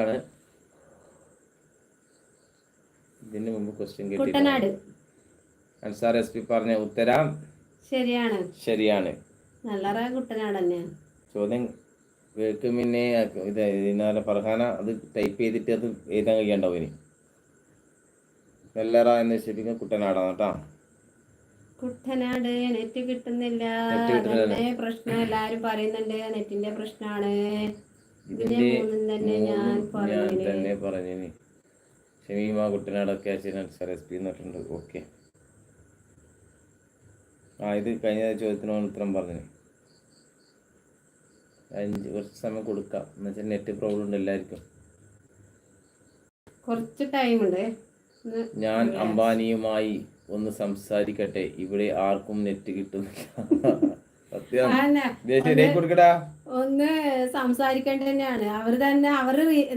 ആണ്. ഇതിന് മുമ്പ് question Kuttanad. Ansar S P പറഞ്ഞ ഉത്തരം ശരിയാണ്. നല്ല കുട്ടനാട് തന്നെയാണ്. ചോദ്യം കേൾക്കും. പിന്നെ ഇത് ഫർഹാന അത് ടൈപ്പ് ചെയ്തിട്ട് അത് എഴുതാൻ കഴിയണ്ടാവും. ഇനി നെല്ലറ എന്ന് ശരിക്കും കുട്ടനാടാണ് കേട്ടോ. കുട്ടനാട് നെറ്റ് കിട്ടുന്നില്ല. പ്രശ്നം എല്ലാരും പറയുന്നുണ്ട്, നെറ്റിന്റെ പ്രശ്നമാണ്. ഞാൻ തന്നെ പറഞ്ഞു. ഷമീമ കുട്ടനാടൊക്കെ അൻസാർ എസ് പി എന്നിട്ടുണ്ട്. ഓക്കെ, ഇത് കഴിഞ്ഞ ചോദ്യത്തിന് ഉത്തരം പറഞ്ഞു. കുറച്ച് സമയം കൊടുക്കാം, എന്നുവെച്ചാൽ നെറ്റ് പ്രോബ്ലം ഉണ്ട് എല്ലാവർക്കും. കുറച്ച് ടൈം ഉണ്ട്. ഞാൻ അംബാനിയുമായി ഒന്ന് സംസാരിക്കട്ടെ, ഇവിടെ ആർക്കും നെറ്റ് കിട്ടുന്നില്ല. കൊടുക്കടാ, ഒന്ന് സംസാരിക്കേണ്ട തന്നെയാണ്. അവര്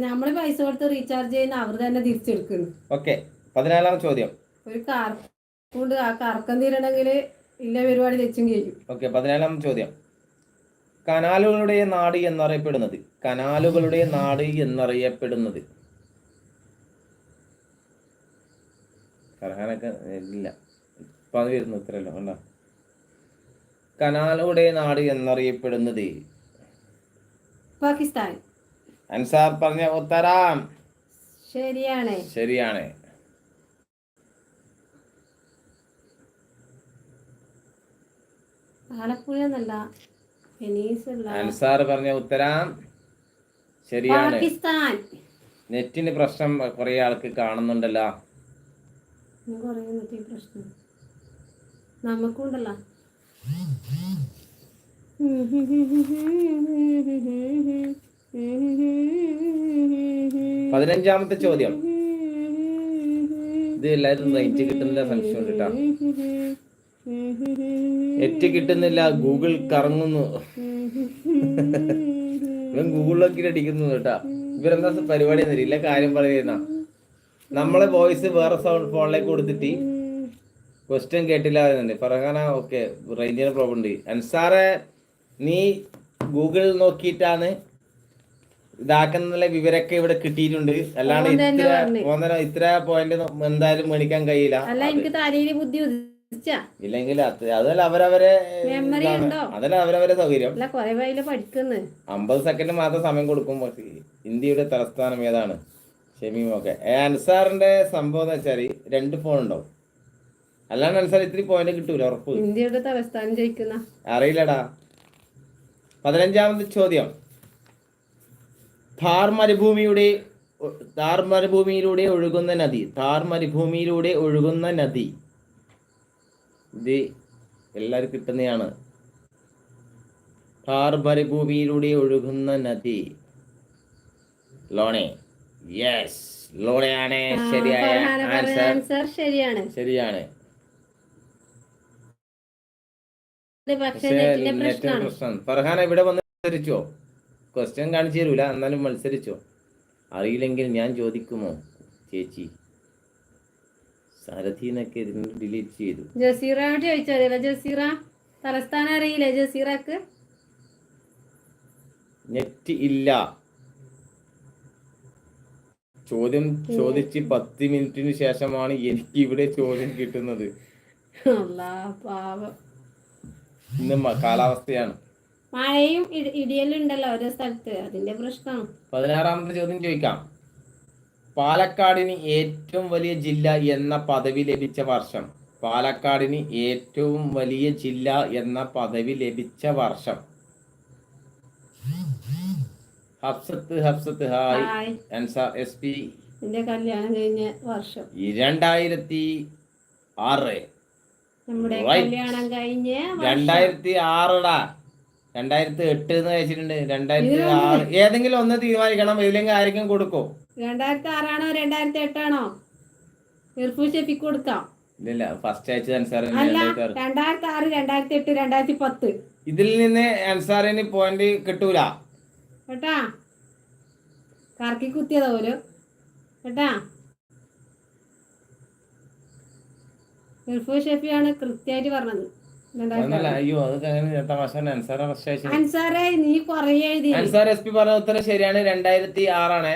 നമ്മള് പൈസ കൊടുത്ത് റീചാർജ് ചെയ്യുന്ന അവർ തന്നെ തിരിച്ചെടുക്കുന്നു. ഓക്കെ, 14ാം ചോദ്യം. ഒരു കാർക്കൊണ്ട് ആ കറക്കം തീരണമെങ്കിൽ ഇല്ല പരിപാടി തെച്ചും കഴിയും. ഓക്കെ, 14ാം ചോദ്യം. കനാലുകളുടെ നാട് എന്നറിയപ്പെടുന്നത് ഫർഹാനൊക്കെ ഇല്ല, ഇപ്പം അത് വരുന്നു ഉത്തരല്ലോ. കണ്ട, കനാലുകളുടെ നാട് എന്നറിയപ്പെടുന്നത് പാകിസ്ഥാൻ. അൻസാർ പറഞ്ഞ ഉത്തരം ശരിയാണ്. ആലപ്പുഴ എന്നല്ല, അൻസാർ പറഞ്ഞ ഉത്തരം ശരിയാണ്. പാകിസ്ഥാൻ. നെറ്റിന് പ്രശ്നം കുറെ ആൾക്ക് കാണുന്നുണ്ടല്ലോ. നമുക്കുണ്ടല്ലോ. 15ാമത്തെ ചോദ്യം. ഇത് എല്ലാവരും റേഞ്ച് കിട്ടുന്നില്ല സംശയമുണ്ട് കേട്ടോ. നെറ്റ് കിട്ടുന്നില്ല, ഗൂഗിൾ കറങ്ങുന്നു. ഇവൻ ഗൂഗിളിലൊക്കെ അടിക്കുന്നു കേട്ടാ. ഇവരെന്താ പരിപാടി എന്നില്ല, കാര്യം പറയുന്ന നമ്മളെ വോയിസ് വേറെ സൗണ്ട് ഫോണിലേക്ക് കൊടുത്തിട്ട് ക്വസ്റ്റ്യൻ കേട്ടില്ല എന്നുണ്ട്. ഫർഹാന ഓക്കെ, റേഞ്ചിന് പ്രോബ്ലം ഉണ്ട്. അൻസാറെ, നീ ഗൂഗിൾ നോക്കിയിട്ടാണ് ഇതാക്കുന്ന വിവരമൊക്കെ ഇവിടെ കിട്ടിയിട്ടുണ്ട്. അല്ലാണ്ട് ഇത്ര പോയിന്റ് എന്തായാലും മേടിക്കാൻ കഴിയില്ല. ഇല്ലെങ്കിൽ അതല്ല അവരവരെ സൗകര്യം. 50 സെക്കൻഡ് മാത്രം സമയം കൊടുക്കും. ഇന്ത്യയുടെ തലസ്ഥാനം ഏതാണ്? ഷമീമൊക്കെ. അൻസാറിന്റെ സംഭവം എന്ന് വെച്ചാല് 2 ഫോൺ ഉണ്ടാവും. അല്ലാണ്ട് അൻസാർ ഇത്തിരി പോയിന്റ് കിട്ടൂല, ഉറപ്പ്. ഇന്ത്യയുടെ തലസ്ഥാനം ജയിക്കുന്ന അറിയില്ലടാ. 15ാമത്തെ ചോദ്യം. ഥാർ മരുഭൂമിയിലൂടെ ഒഴുകുന്ന നദി. ഇത് എല്ലാവരും കിട്ടുന്നതാണ്. ഥാർ മരുഭൂമിയിലൂടെ ഒഴുകുന്ന നദി ലോണെ. യെസ്, ലോണയാണ് ശരിയായ ആൻസർ. ശരിയാണ്. പ്രശ്നം. ഫർഹാന ഇവിടെ വന്ന് മത്സരിച്ചോ? ക്വസ്റ്റ്യൻ കാണിച്ചു തരൂല, എന്നാലും മത്സരിച്ചോ? അറിയില്ലെങ്കിൽ ഞാൻ ചോദിക്കുമോ? ചേച്ചി സാരഥിന്നൊക്കെ ഇതിന് ഡിലീറ്റ് ചെയ്തു. ജസീറയോട് ചോദിച്ചറിയില്ല. ജസീറ തലസ്ഥാനം അറിയില്ലേ? ജസീറക്ക് നെറ്റ് ഇല്ല. ചോദ്യം ചോദിച്ച് 10 മിനിറ്റിന് ശേഷമാണ് എനിക്ക് ഇവിടെ ചോദ്യം കിട്ടുന്നത്. ഇന്ന് കാലാവസ്ഥയാണ്, മഴയും ഇടിയലും ഉണ്ടല്ലോ ഓരോ സ്ഥലത്ത്, അതിന്റെ പ്രശ്നം. 16ാമത്തെ ചോദ്യം ചോദിക്കാം. പാലക്കാടിന് ഏറ്റവും വലിയ ജില്ല എന്ന പദവി ലഭിച്ച വർഷം. പാലക്കാടിന് ഏറ്റവും വലിയ ജില്ല എന്ന പദവി ലഭിച്ച വർഷം. Hafsath hi. Ansar S P എന്റെ കല്യാണം കഴിഞ്ഞ വർഷം 2006. നമ്മുടെ കല്യാണം കഴിഞ്ഞ 2006ടാ. 2008 എന്ന് വെച്ചിട്ടുണ്ട്. 2006 ഏതെങ്കിലും ഒന്ന് തീരുമാനിക്കണം, ഇല്ലെങ്കിൽ ആയിരിക്കും കൊടുക്കോ? 2006 ആണോ 2008 ആണോ? ഷെഫിക്ക് കൊടുക്കാം. ഇല്ല, ഫസ്റ്റ് അയച്ചത് അൻസാർ. 2006, 2008, 2010. ഇതിൽ നിന്ന് അൻസാറിന് പോയിന്റ് കിട്ടൂല കേട്ടാ. കറക്കി കുത്തിയതാ പോലും കേട്ടാ. ഷെഫിയാണ് കൃത്യമായിട്ട് പറഞ്ഞത്. അയ്യോ, അത് അൻസാറേ, നീ കൊറേ എഴുതി. അൻസാർ എസ് പി പറഞ്ഞ ഉത്തരം ശരിയാണ്. 2006 ആണ്.